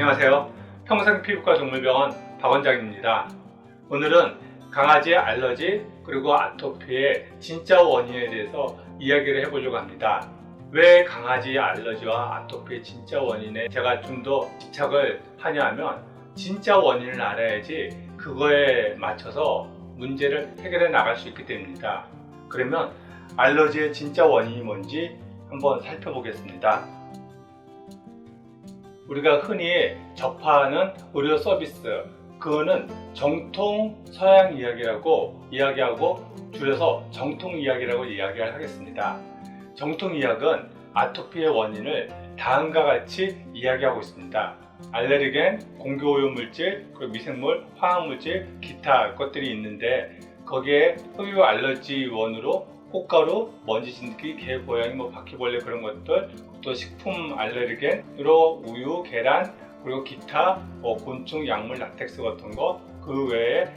안녕하세요. 평생피부과 동물병원 박원장입니다. 오늘은 강아지 알러지 그리고 아토피의 진짜 원인에 대해서 이야기를 해보려고 합니다. 왜 강아지 알러지와 아토피의 진짜 원인에 제가 좀 더 집착을 하냐 하면 진짜 원인을 알아야지 그거에 맞춰서 문제를 해결해 나갈 수 있기 때문입니다. 그러면 알러지의 진짜 원인이 뭔지 한번 살펴보겠습니다. 우리가 흔히 접하는 의료 서비스, 그거는 정통 서양 이야기라고 이야기하고 줄여서 정통 이야기라고 이야기를 하겠습니다. 정통 이야기는 아토피의 원인을 다음과 같이 이야기하고 있습니다. 알레르겐, 공기오염물질, 그리고 미생물, 화학물질, 기타 것들이 있는데 거기에 흡입 알러지 원으로 꽃가루, 먼지 진드기, 개, 고양이, 바퀴벌레 그런 것들, 또 식품 알레르겐으로 우유, 계란, 그리고 기타 곤충, 약물, 라텍스 같은 거, 그 외에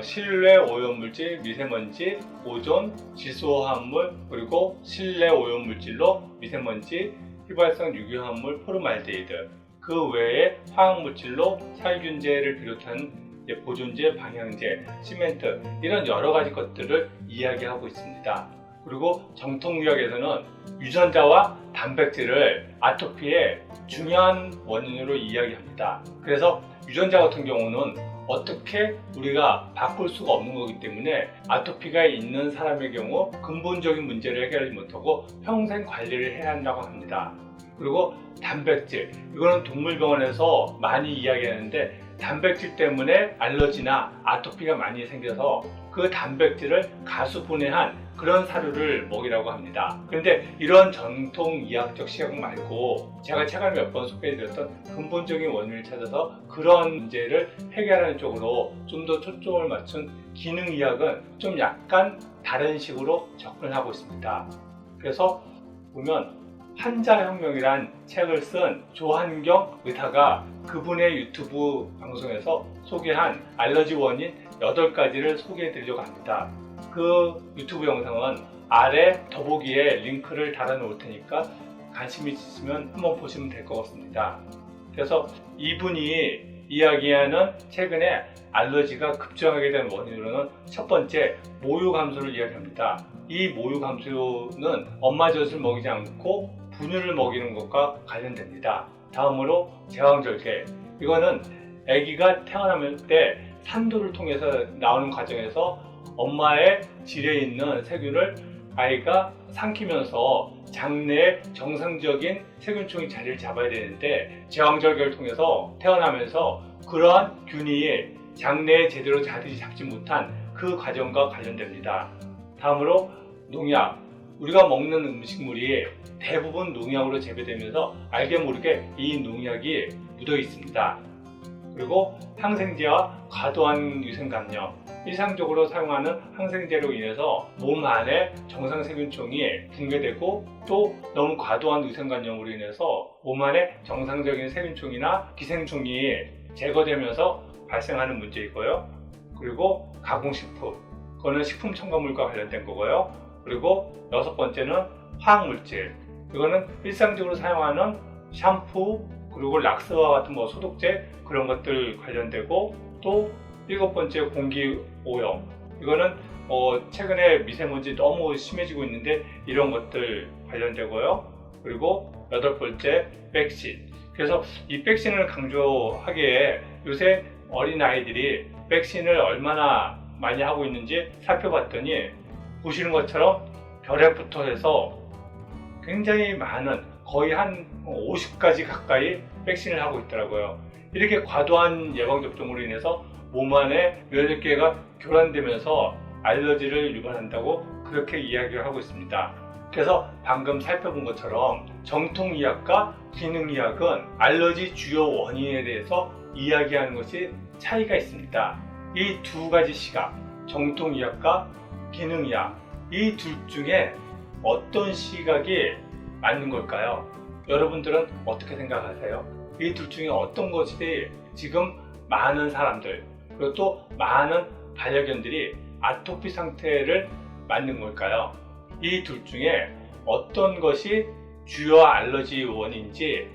실내 오염물질, 미세먼지, 오존, 지수화합물, 그리고 실내 오염물질로 미세먼지, 휘발성 유기화합물, 포르말데히드, 그 외에 화학물질로 살균제를 비롯한 보존제, 방향제, 시멘트 이런 여러 가지 것들을 이야기하고 있습니다. 그리고 정통의학에서는 유전자와 단백질을 아토피의 중요한 원인으로 이야기합니다. 그래서 유전자 같은 경우는 어떻게 우리가 바꿀 수가 없는 거기 때문에 아토피가 있는 사람의 경우 근본적인 문제를 해결하지 못하고 평생 관리를 해야 한다고 합니다. 그리고 단백질, 이거는 동물병원에서 많이 이야기하는데 단백질 때문에 알러지나 아토피가 많이 생겨서 그 단백질을 가수분해한 그런 사료를 먹이라고 합니다. 그런데 이런 전통 이학적 시각 말고 제가 최근에 몇 번 소개해드렸던 근본적인 원인을 찾아서 그런 문제를 해결하는 쪽으로 좀 더 초점을 맞춘 기능의학은 좀 약간 다른 식으로 접근하고 있습니다. 그래서 보면 환자혁명이란 책을 쓴 조한경 의사가 그분의 유튜브 방송에서 소개한 알러지 원인 8가지를 소개해 드리려고 합니다. 그 유튜브 영상은 아래 더보기에 링크를 달아 놓을 테니까 관심 있으시면 한번 보시면 될 것 같습니다. 그래서 이분이 이야기하는 최근에 알러지가 급증하게 된 원인으로는 첫 번째, 모유 감소를 이야기합니다. 이 모유 감소는 엄마 젖을 먹이지 않고 분유를 먹이는 것과 관련됩니다. 다음으로 제왕절개, 이거는 아기가 태어날 때 산도를 통해서 나오는 과정에서 엄마의 질에 있는 세균을 아이가 삼키면서 장내에 정상적인 세균총이 자리를 잡아야 되는데 제왕절개를 통해서 태어나면서 그러한 균이 장내에 제대로 자리 잡지 못한 그 과정과 관련됩니다. 다음으로 농약, 우리가 먹는 음식물이 대부분 농약으로 재배되면서 알게 모르게 이 농약이 묻어 있습니다. 그리고 항생제와 과도한 위생감염, 일상적으로 사용하는 항생제로 인해서 몸 안에 정상 세균총이 붕괴되고 또 너무 과도한 위생감염으로 인해서 몸 안에 정상적인 세균총이나 기생충이 제거되면서 발생하는 문제이고요. 그리고 가공식품, 그거는 식품 첨가물과 관련된 거고요. 그리고 6번째는 화학물질, 이거는 일상적으로 사용하는 샴푸, 그리고 락스와 같은 소독제 그런 것들 관련되고, 또 7번째 공기오염, 이거는 최근에 미세먼지 너무 심해지고 있는데 이런 것들 관련되고요. 그리고 8번째 백신, 그래서 이 백신을 강조하기에 요새 어린아이들이 백신을 얼마나 많이 하고 있는지 살펴봤더니 보시는 것처럼 결핵부터 해서 굉장히 많은, 거의 한 50가지 가까이 백신을 하고 있더라고요. 이렇게 과도한 예방접종으로 인해서 몸 안에 면역계가 교란되면서 알러지를 유발한다고 그렇게 이야기를 하고 있습니다. 그래서 방금 살펴본 것처럼 정통의학과 기능의학은 알러지 주요 원인에 대해서 이야기하는 것이 차이가 있습니다. 이 두 가지 시각, 정통의학과 기능의학, 이 둘 중에 어떤 시각이 맞는 걸까요? 여러분들은 어떻게 생각하세요? 이 둘 중에 어떤 것이 지금 많은 사람들, 그리고 또 많은 반려견들이 아토피 상태를 맞는 걸까요? 이 둘 중에 어떤 것이 주요 알러지 원인지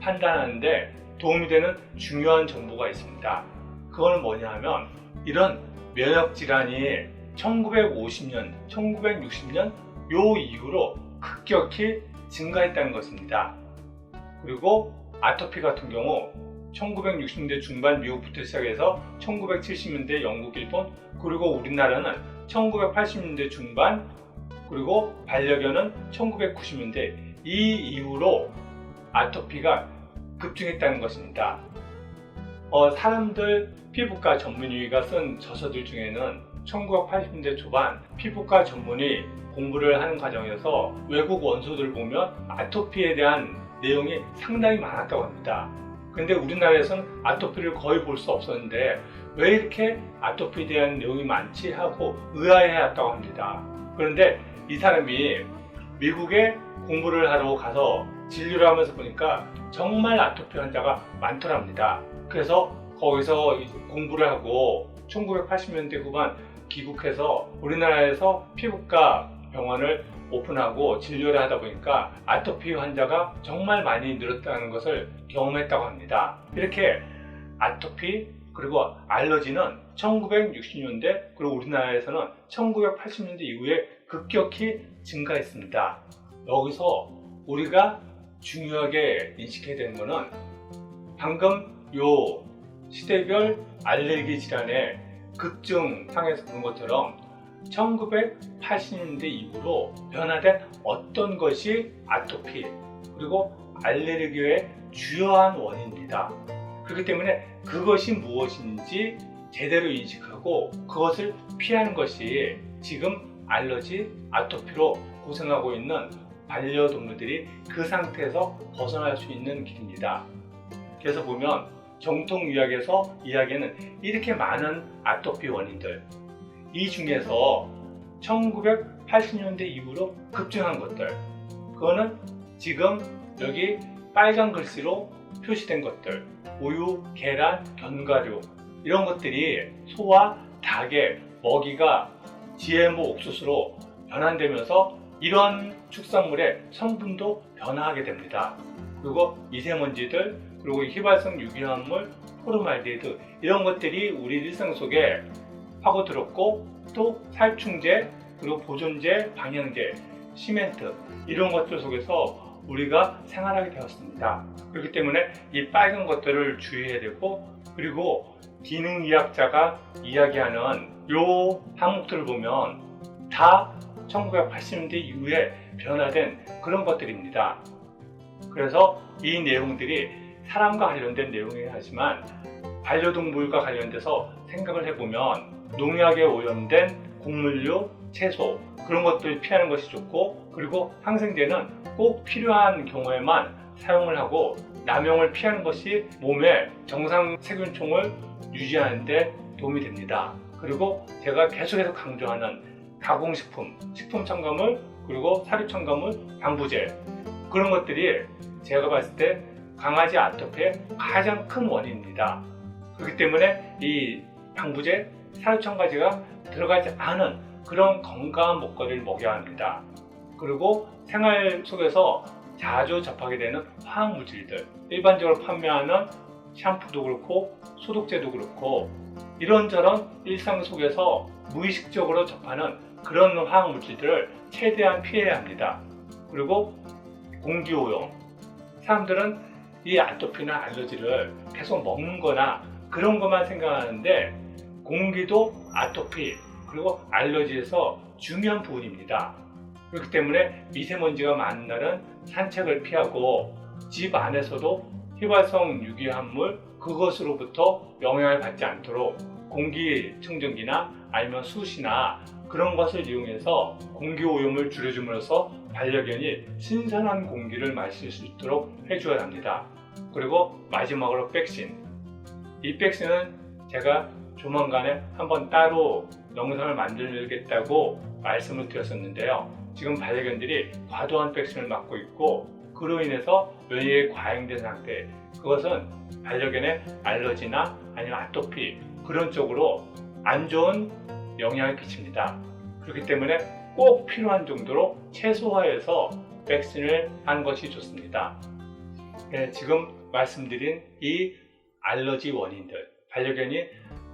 판단하는데 도움이 되는 중요한 정보가 있습니다. 그거는 뭐냐 하면 이런 면역 질환이 1950년, 1960년 요 이후로 급격히 증가했다는 것입니다. 그리고 아토피 같은 경우 1960년대 중반 미국부터 시작해서 1970년대 영국, 일본, 그리고 우리나라는 1980년대 중반, 그리고 반려견은 1990년대 이 이후로 아토피가 급증했다는 것입니다. 사람들 피부과 전문의가 쓴 저서들 중에는 1980년대 초반 피부과 전문의 공부를 하는 과정에서 외국 원소들을 보면 아토피에 대한 내용이 상당히 많았다고 합니다. 근데 우리나라에서는 아토피를 거의 볼 수 없었는데 왜 이렇게 아토피에 대한 내용이 많지 하고 의아해했다고 합니다. 그런데 이 사람이 미국에 공부를 하러 가서 진료를 하면서 보니까 정말 아토피 환자가 많더랍니다. 그래서 거기서 공부를 하고 1980년대 후반 귀국해서 우리나라에서 피부과 병원을 오픈하고 진료를 하다 보니까 아토피 환자가 정말 많이 늘었다는 것을 경험했다고 합니다. 이렇게 아토피 그리고 알러지는 1960년대 그리고 우리나라에서는 1980년대 이후에 급격히 증가했습니다. 여기서 우리가 중요하게 인식해야 되는 것은 방금 요 시대별 알레르기 질환의 급증상에서 본 것처럼 1980년대 이후로 변화된 어떤 것이 아토피 그리고 알레르기의 주요한 원인입니다. 그렇기 때문에 그것이 무엇인지 제대로 인식하고 그것을 피하는 것이 지금 알러지, 아토피로 고생하고 있는 반려동물들이 그 상태에서 벗어날 수 있는 길입니다. 그래서 보면 정통의학에서 이야기하는 이렇게 많은 아토피 원인들, 이 중에서 1980년대 이후로 급증한 것들, 그거는 지금 여기 빨간 글씨로 표시된 것들, 우유, 계란, 견과류 이런 것들이 소와 닭의 먹이가 GMO 옥수수로 변환되면서 이런 축산물의 성분도 변화하게 됩니다. 그리고 미세먼지들, 그리고 휘발성 유기화합물, 포르말데히드 이런 것들이 우리 일상 속에 파고들었고 또 살충제, 그리고 보존제, 방향제, 시멘트 이런 것들 속에서 우리가 생활하게 되었습니다. 그렇기 때문에 이 빨간 것들을 주의해야 되고 그리고 기능의학자가 이야기하는 요 항목들을 보면 다 1980년대 이후에 변화된 그런 것들입니다. 그래서 이 내용들이 사람과 관련된 내용이긴 하지만 반려동물과 관련돼서 생각을 해보면 농약에 오염된 곡물류, 채소 그런 것들 피하는 것이 좋고 그리고 항생제는 꼭 필요한 경우에만 사용을 하고 남용을 피하는 것이 몸의 정상 세균총을 유지하는 데 도움이 됩니다. 그리고 제가 계속해서 강조하는 가공식품, 식품 첨가물, 그리고 사료 첨가물, 방부제 그런 것들이 제가 봤을 때 강아지 아토피의 가장 큰 원인입니다. 그렇기 때문에 이 방부제, 사료 첨가제가 들어가지 않은 그런 건강한 먹거리를 먹여야 합니다. 그리고 생활 속에서 자주 접하게 되는 화학물질들, 일반적으로 판매하는 샴푸도 그렇고 소독제도 그렇고 이런저런 일상 속에서 무의식적으로 접하는 그런 화학물질들을 최대한 피해야 합니다. 그리고 공기오염, 사람들은 이 아토피나 알러지를 계속 먹는 거나 그런 것만 생각하는데 공기도 아토피 그리고 알러지에서 중요한 부분입니다. 그렇기 때문에 미세먼지가 많은 날은 산책을 피하고 집 안에서도 휘발성 유기화합물 그것으로부터 영향을 받지 않도록 공기청정기나 아니면 숯이나 그런 것을 이용해서 공기오염을 줄여줌으로써 반려견이 신선한 공기를 마실 수 있도록 해줘야 합니다. 그리고 마지막으로 백신. 이 백신은 제가 조만간에 한번 따로 영상을 만들겠다고 말씀을 드렸었는데요. 지금 반려견들이 과도한 백신을 맞고 있고 그로 인해서 면역이 과잉된 상태, 그것은 반려견의 알러지나 아니면 아토피 그런 쪽으로 안 좋은 영향을 끼칩니다. 그렇기 때문에 꼭 필요한 정도로 최소화해서 백신을 하는 것이 좋습니다. 네, 지금 말씀드린 이 알러지 원인들, 반려견이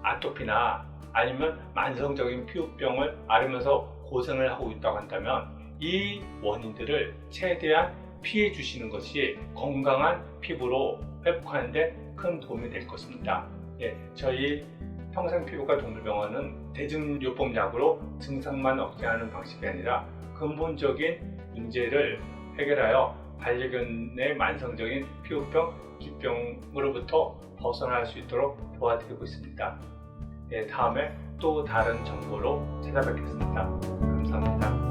아토피나 아니면 만성적인 피부병을 앓으면서 고생을 하고 있다고 한다면 이 원인들을 최대한 피해 주시는 것이 건강한 피부로 회복하는 데 큰 도움이 될 것입니다. 예, 저희 평생피부과 동물병원은 대증요법 약으로 증상만 억제하는 방식이 아니라 근본적인 문제를 해결하여 반려견의 만성적인 피부병, 기병으로부터 벗어날 수 있도록 도와드리고 있습니다. 예, 다음에 또 다른 정보로 찾아뵙겠습니다. 감사합니다.